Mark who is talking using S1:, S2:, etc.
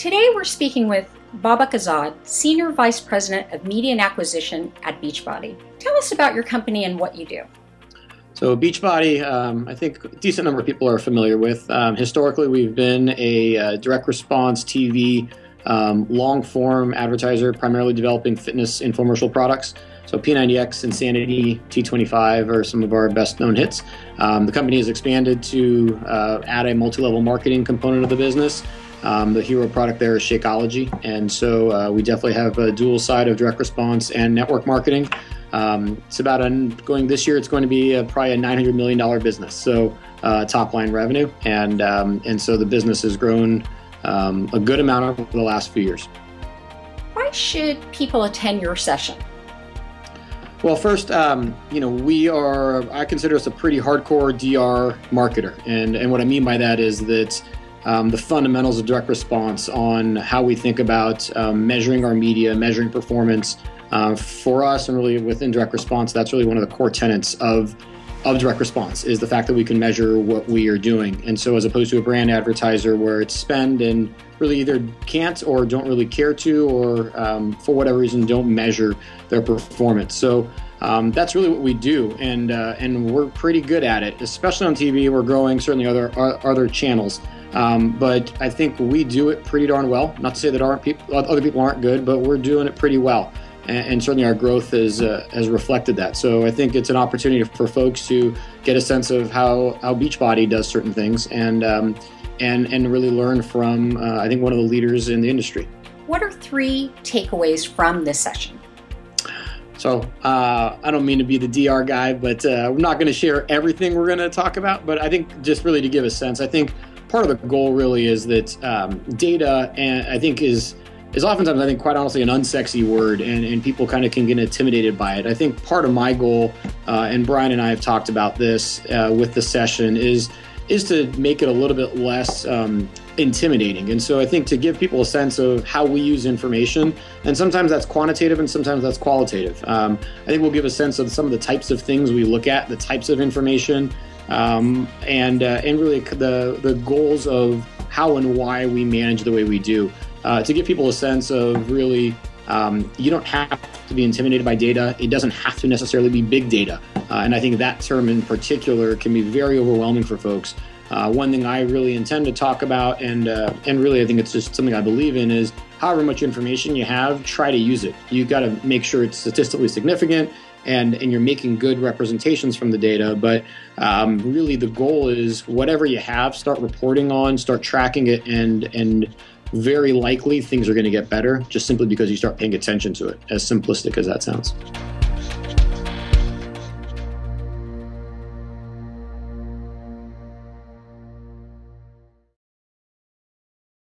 S1: Today we're speaking with Babak Azad, Senior Vice President of Media and Acquisition at Beachbody. Tell us about your company and what you do.
S2: So Beachbody, I think a decent number of people are familiar with. Historically, we've been a direct response TV long-form advertiser, primarily developing fitness infomercial products. So P90X, Insanity, T25 are some of our best-known hits. The company has expanded to add a multi-level marketing component of the business. The hero product there is Shakeology, and so we definitely have a dual side of direct response and network marketing. It's about going this year. It's going to be probably a $900 million business, so top line revenue, and so the business has grown a good amount over the last few years.
S1: Why should people attend your session?
S2: Well, first, I consider us a pretty hardcore DR marketer, and what I mean by that is that the fundamentals of direct response on how we think about measuring our media, measuring performance. For us, and really within direct response, that's really one of the core tenets of direct response, is the fact that we can measure what we are doing. And so as opposed to a brand advertiser where it's spend and really either can't or don't really care to, or for whatever reason don't measure their performance. So that's really what we do, and we're pretty good at it, especially on TV. We're growing certainly other channels. But I think we do it pretty darn well. Not to say that other people aren't good, but we're doing it pretty well. And certainly our growth has reflected that. So I think it's an opportunity for folks to get a sense of how Beachbody does certain things and really learn from, I think, one of the leaders in the industry.
S1: What are 3 takeaways from this session?
S2: So I don't mean to be the DR guy, but we're not going to share everything we're going to talk about. But I think just really to give a sense, I think part of the goal really is that data, and I think is oftentimes, I think, quite honestly, an unsexy word, and people kind of can get intimidated by it. I think part of my goal, and Brian and I have talked about this with the session, is to make it a little bit less intimidating. And so I think to give people a sense of how we use information, and sometimes that's quantitative and sometimes that's qualitative. I think we'll give a sense of some of the types of things we look at, the types of information, and really the goals of how and why we manage the way we do. To give people a sense of really, you don't have to be intimidated by data. It doesn't have to necessarily be big data. And I think that term in particular can be very overwhelming for folks. One thing I really intend to talk about, and really I think it's just something I believe in, is however much information you have, try to use it. You've got to make sure it's statistically significant and you're making good representations from the data. But really the goal is whatever you have, start reporting on, start tracking it, and very likely things are going to get better just simply because you start paying attention to it, as simplistic as that sounds.